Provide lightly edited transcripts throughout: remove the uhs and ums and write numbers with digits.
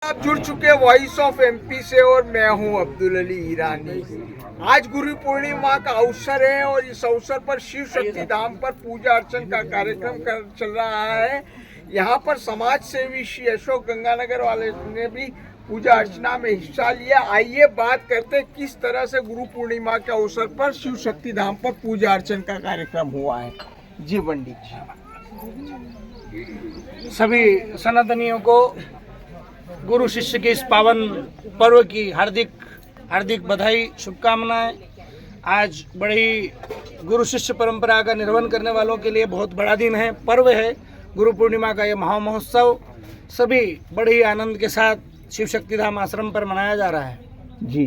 आप जुड़ चुके वॉइस ऑफ एमपी से और मैं हूं अब्दुल अली ईरानी। आज गुरु पूर्णिमा का अवसर है और इस अवसर पर शिव शक्ति धाम पर पूजा अर्चन का कार्यक्रम चल रहा है। यहाँ पर समाज सेवी श्री अशोक गंगानगर वाले ने भी पूजा अर्चना में हिस्सा लिया। आइए बात करते हैं किस तरह से गुरु पूर्णिमा के अवसर पर शिव शक्ति धाम पर पूजा अर्चन का कार्यक्रम हुआ है। जी पंडित जी। सभी सनातनियों को गुरु शिष्य के इस पावन पर्व की हार्दिक बधाई, शुभकामनाएं। आज बड़ी गुरु शिष्य परंपरा का निर्वहन करने वालों के लिए बहुत बड़ा दिन है, पर्व है गुरु पूर्णिमा का। यह महामहोत्सव सभी बड़े ही आनंद के साथ शिव शक्ति धाम आश्रम पर मनाया जा रहा है। जी,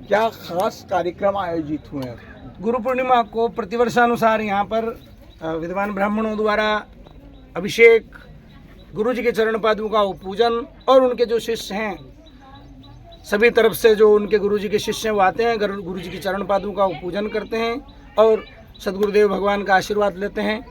क्या खास कार्यक्रम आयोजित हुए हैं? गुरु पूर्णिमा को प्रतिवर्षानुसार यहाँ पर विद्वान ब्राह्मणों द्वारा अभिषेक, गुरु जी के चरण पादुका पूजन और उनके जो शिष्य हैं सभी तरफ से जो उनके गुरु जी के शिष्य हैं वो आते हैं, गुरु जी की चरण पादुका पूजन करते हैं और सदगुरुदेव भगवान का आशीर्वाद लेते हैं।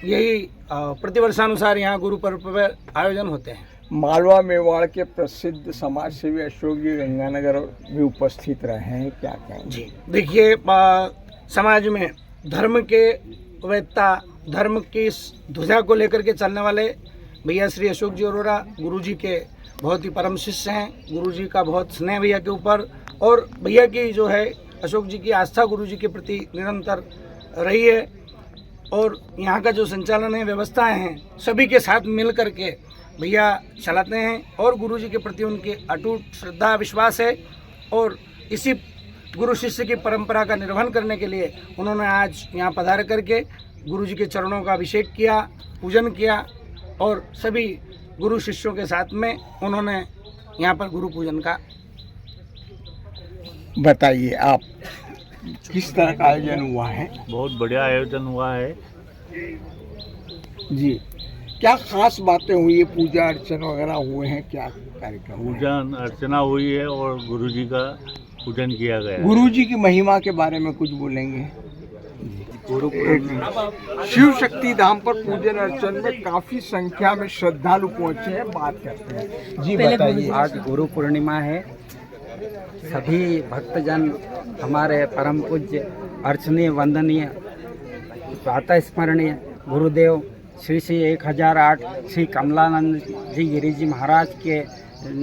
यही प्रतिवर्षानुसार यहाँ गुरु पर्व पर आयोजन होते हैं। मालवा मेवाड़ के प्रसिद्ध समाज सेवी अशोक जी गंगानगर भी उपस्थित रहे हैं, क्या कहेंगे? जी देखिए, समाज में धर्म के वेत्ता, धर्म की ध्वजा को लेकर के चलने वाले भैया श्री अशोक जी अरोरा गुरु जी के बहुत ही परम शिष्य हैं। गुरु जी का बहुत स्नेह भैया के ऊपर और भैया की जो है अशोक जी की आस्था गुरु जी के प्रति निरंतर रही है। और यहाँ का जो संचालन है, व्यवस्थाएं हैं, सभी के साथ मिल करके भैया चलाते हैं और गुरु जी के प्रति उनकी अटूट श्रद्धा विश्वास है। और इसी गुरु शिष्य की परंपरा का निर्वहन करने के लिए उन्होंने आज यहाँ पधार करके गुरु जी के चरणों का अभिषेक किया, पूजन किया और सभी गुरु शिष्यों के साथ में उन्होंने यहाँ पर गुरु पूजन का। बताइए आप, किस तरह का आयोजन हुआ है? बहुत बढ़िया आयोजन हुआ है जी, क्या खास बातें हुई है? पूजा अर्चन वगैरह हुए हैं, क्या कार्यक्रम? पूजा अर्चना हुई है और गुरु जी का पूजन किया गया। गुरु जी की महिमा के बारे में कुछ बोलेंगे? शिव शक्ति धाम पर पूजन अर्चन में काफी संख्या में श्रद्धालु पहुंचे हैं, बात करते हैं। जी बताइए। आज गुरु पूर्णिमा है। सभी भक्तजन हमारे परम पूज्य, अर्चनीय, वंदनीय, प्रातः स्मरणीय गुरुदेव श्री 1008 श्री कमलानंद जी गिरी जी महाराज के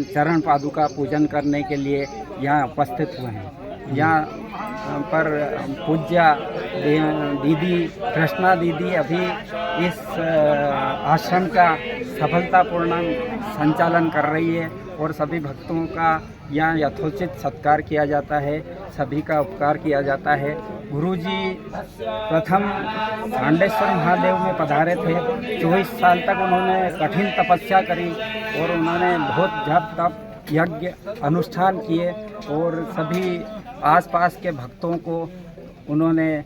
चरण पादुका पूजन करने के लिए यहाँ उपस्थित हुए हैं। यहाँ पर पूज्या दीदी कृष्णा दीदी अभी इस आश्रम का सफलतापूर्ण संचालन कर रही है और सभी भक्तों का यहाँ यथोचित सत्कार किया जाता है, सभी का उपकार किया जाता है। गुरुजी प्रथम सांडेश्वर महादेव में पधारे थे। 24 साल तक उन्होंने कठिन तपस्या करी और उन्होंने बहुत जप तप यज्ञ अनुष्ठान किए और सभी आसपास के भक्तों को उन्होंने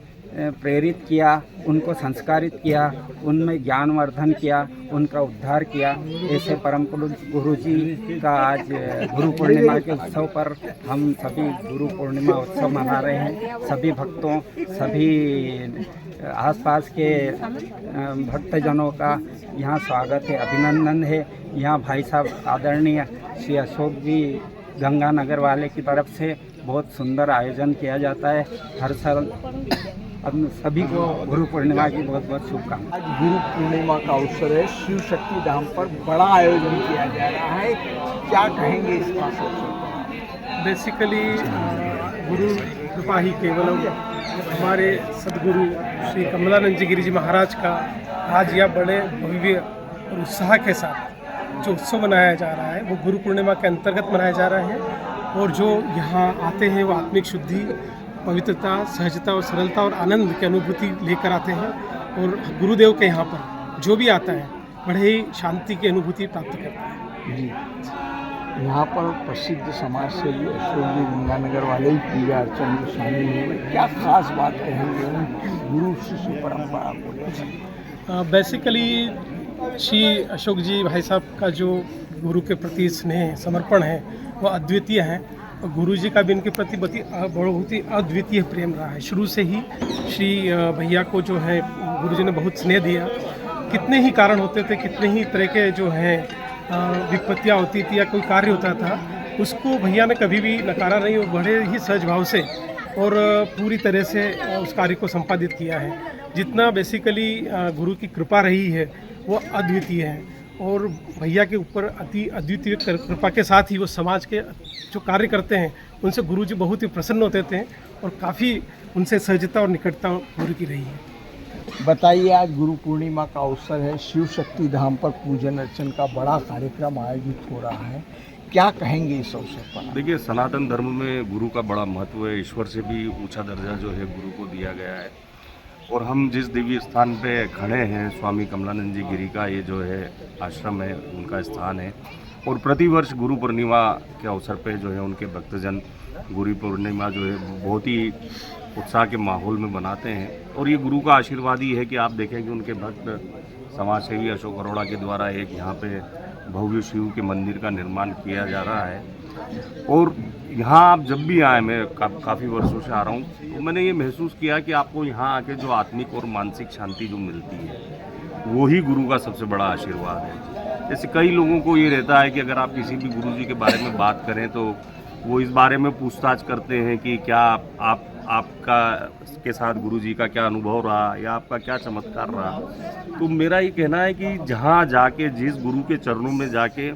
प्रेरित किया, उनको संस्कारित किया, उनमें ज्ञानवर्धन किया, उनका उद्धार किया। ऐसे परम पूज्य गुरु जी का आज गुरु पूर्णिमा के उत्सव पर हम सभी गुरु पूर्णिमा उत्सव मना रहे हैं। सभी भक्तों, सभी आसपास के भक्तजनों का यहाँ स्वागत है, अभिनंदन है। यहाँ भाई साहब आदरणीय श्री अशोक जी गंगानगर वाले की तरफ से बहुत सुंदर आयोजन किया जाता है हर साल। अब सभी को गुरु पूर्णिमा की बहुत बहुत शुभकामनाएं। आज गुरु पूर्णिमा का अवसर है, शिव शक्ति धाम पर बड़ा आयोजन किया जा रहा है, क्या कहेंगे इस खास अवसर पर? बेसिकली गुरु कृपा ही केवलम। हमारे सदगुरु श्री कमलानंद जी गिरी जी महाराज का आज यह बड़े भव्य और उत्साह के साथ जो उत्सव मनाया जा रहा है वो गुरु पूर्णिमा के अंतर्गत मनाया जा रहा है। और जो यहाँ आते हैं वो आत्मिक शुद्धि, पवित्रता, सहजता और सरलता और आनंद की अनुभूति लेकर आते हैं। और गुरुदेव के यहाँ पर जो भी आता है बड़े ही शांति की अनुभूति प्राप्त करता है। जी, यहाँ पर प्रसिद्ध समाज सेवी अशोक जी गंगानगर वाले ही पूजा अर्चन में शामिल हुए, क्या खास बात कहेंगे उनकी गुरु शिष्य परंपरा को? बेसिकली श्री अशोक जी भाई साहब का जो गुरु के प्रति स्नेह, समर्पण है वो अद्वितीय है। और गुरु जी का भी इनके प्रति बहुत ही अद्वितीय प्रेम रहा है। शुरू से ही श्री भैया को जो है गुरु जी ने बहुत स्नेह दिया। कितने ही कारण होते थे, कितने ही तरह के जो हैं विपत्तियाँ होती थी या कोई कार्य होता था, उसको भैया ने कभी भी नकारा नहीं और बड़े ही सहज भाव से और पूरी तरह से उस कार्य को संपादित किया है। जितना बेसिकली गुरु की कृपा रही है वो अद्वितीय है और भैया के ऊपर अति अद्वितीय कृपा के साथ ही वो समाज के जो कार्य करते हैं उनसे गुरु जी बहुत ही प्रसन्न होते थे और काफ़ी उनसे सहजता और निकटता गुरु की रही है। बताइए, आज गुरु पूर्णिमा का अवसर है, शिव शक्ति धाम पर पूजन अर्चन का बड़ा कार्यक्रम आयोजित हो रहा है, क्या कहेंगे इस अवसर पर? देखिए, सनातन धर्म में गुरु का बड़ा महत्व है। ईश्वर से भी ऊंचा दर्जा जो है गुरु को दिया गया है और हम जिस दिव्य स्थान पे खड़े हैं, स्वामी कमलानंद जी गिरी का ये जो है आश्रम है, उनका स्थान है और प्रतिवर्ष गुरु पूर्णिमा के अवसर पे जो है उनके भक्तजन गुरु पूर्णिमा जो है बहुत ही उत्साह के माहौल में बनाते हैं और ये गुरु का आशीर्वाद ही है कि आप देखें कि उनके भक्त समाज सेवी अशोक अरोड़ा के द्वारा एक यहाँ पे भव्य शिव के मंदिर का निर्माण किया जा रहा है और यहाँ आप जब भी आए, मैं काफ़ी वर्षों से आ रहा हूँ, तो मैंने ये महसूस किया कि आपको यहाँ आके जो आत्मिक और मानसिक शांति जो मिलती है वो ही गुरु का सबसे बड़ा आशीर्वाद है। जैसे कई लोगों को ये रहता है कि अगर आप किसी भी गुरु जी के बारे में बात करें तो वो इस बारे में पूछताछ करते हैं कि क्या आपका के साथ गुरु जी का क्या अनुभव रहा या आपका क्या चमत्कार रहा। तो मेरा ये कहना है कि जहाँ जाके जिस गुरु के चरणों में जाके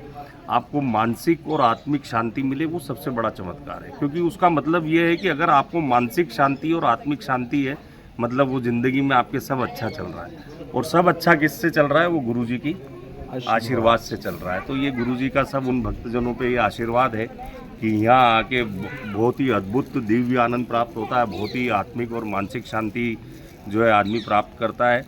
आपको मानसिक और आत्मिक शांति मिले वो सबसे बड़ा चमत्कार है, क्योंकि उसका मतलब ये है कि अगर आपको मानसिक शांति और आत्मिक शांति है मतलब वो ज़िंदगी में आपके सब अच्छा चल रहा है और सब अच्छा किससे चल रहा है, वो गुरु जी की आशीर्वाद से चल रहा है। तो ये गुरु जी का सब उन भक्तजनों पे ये आशीर्वाद है कि यहाँ आके बहुत ही अद्भुत दिव्य आनंद प्राप्त होता है, बहुत ही आत्मिक और मानसिक शांति जो है आदमी प्राप्त करता है।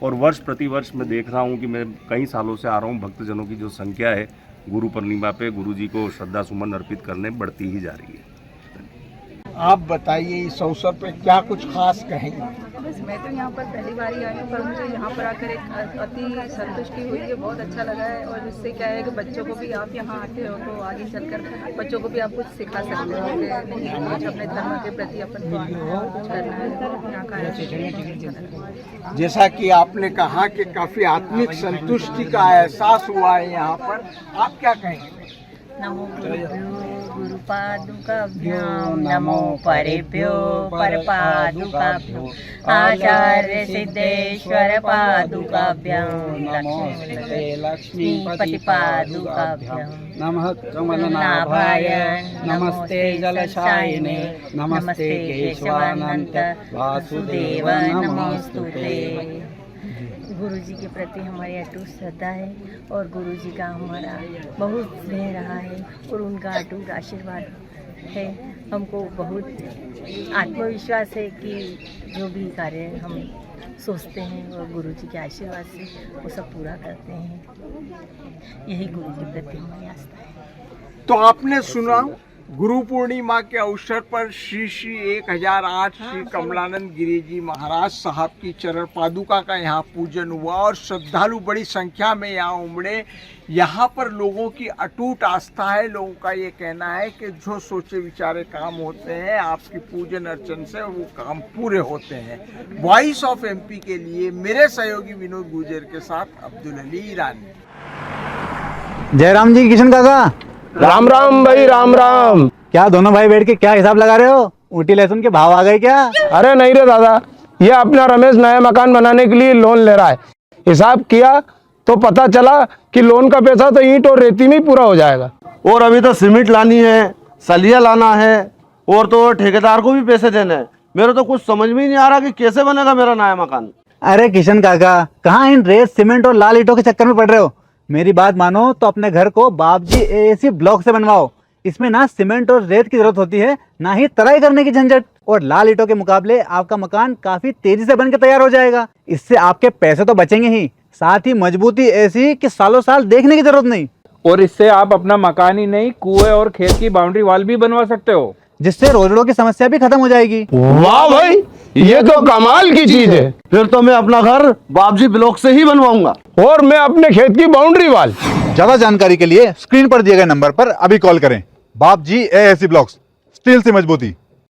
और वर्ष प्रतिवर्ष मैं देख रहा हूँ कि मैं कई सालों से आ रहा हूँ, भक्तजनों की जो संख्या है गुरु पूर्णिमा पे गुरु जी को श्रद्धा सुमन अर्पित करने बढ़ती ही जा रही है। आप बताइए, इस अवसर पे क्या कुछ खास कहेंगे? बस मैं तो यहाँ पर पहली बार ही आई हूँ, पर मुझे यहाँ पर आकर एक अति संतुष्टि हुई है, बहुत अच्छा लगा है। और इससे क्या है कि बच्चों को भी आप यहाँ आते हो तो आगे चलकर बच्चों को भी आप कुछ सिखा सकते हो कि नहीं कुछ अपने धर्म के प्रति अपन कुछ करना है। यहाँ का जैसा कि आपने कहा कि काफी आत्मिक संतुष्टि का एहसास हुआ है यहाँ पर, आप क्या कहेंगे? नमो गुरुभ्यो गुरुपादुकाभ्यां नमो परेभ्यो परपादुकाभ्यो आचार्य सिद्धेश्वर पादुकाभ्यां लक्ष्मीपति पादुकाभ्यां नमः कमलनाभाय नमस्ते जलशायिने नमस्ते केशवानंत वासुदेव नमोस्तुते। गुरु जी के प्रति हमारी अटूट श्रद्धा है और गुरु जी का हमारा बहुत स्नेह रहा है और उनका अटूट आशीर्वाद है। हमको बहुत आत्मविश्वास है कि जो भी कार्य हम सोचते हैं और गुरु जी के आशीर्वाद से वो सब पूरा करते हैं। यही गुरु के प्रति हमारी आस्था है। तो आपने सुना, गुरु पूर्णिमा के अवसर पर श्री 1008 श्री कमलानंद गिरी जी महाराज साहब की चरण पादुका का यहाँ पूजन हुआ और श्रद्धालु बड़ी संख्या में यहाँ उमड़े। यहाँ पर लोगों की अटूट आस्था है। लोगों का ये कहना है कि जो सोचे विचारे काम होते हैं, आपकी पूजन अर्चन से वो काम पूरे होते हैं। वॉइस ऑफ एमपी के लिए मेरे सहयोगी विनोद गुर्जर के साथ अब्दुल अली ईरानी। जयराम जी, किशन काका, राम राम भाई, राम राम। क्या दोनों भाई बैठ के क्या हिसाब लगा रहे हो? ऊटी लहसुन के भाव आ गए क्या? अरे नहीं रे दादा, ये अपना रमेश नया मकान बनाने के लिए लोन ले रहा है। हिसाब किया तो पता चला कि लोन का पैसा तो ईंट और रेती में ही पूरा हो जाएगा। और अभी तो सीमेंट लानी है, सलिया लाना है और तो ठेकेदार को भी पैसे देने हैं। मेरे तो कुछ समझ में ही नहीं आ रहा कि कैसे बनेगा मेरा नया मकान। अरे किशन काका, कहाँ इन रेत सीमेंट और लाल ईंटों के चक्कर में पड़ रहे हो? मेरी बात मानो तो अपने घर को बाबजी एएसी ब्लॉक से बनवाओ। इसमें ना सीमेंट और रेत की जरूरत होती है, ना ही तराई करने की झंझट। और लाल ईंटों के मुकाबले आपका मकान काफी तेजी से बनकर तैयार हो जाएगा। इससे आपके पैसे तो बचेंगे ही, साथ ही मजबूती ऐसी कि सालों साल देखने की जरूरत नहीं। और इससे आप अपना मकान ही नहीं, कुएं और खेत की बाउंड्री वॉल भी बनवा सकते हो, जिससे रोजड़ों की समस्या भी खत्म हो जाएगी। वाह भाई, ये तो कमाल की चीज है। फिर तो मैं अपना घर बाबजी ब्लॉक से ही बनवाऊंगा और मैं अपने खेत की बाउंड्री वाल। ज्यादा जानकारी के लिए स्क्रीन पर दिए गए नंबर पर अभी कॉल करें। बाबजी एएसी ब्लॉक्स, स्टील से मजबूती।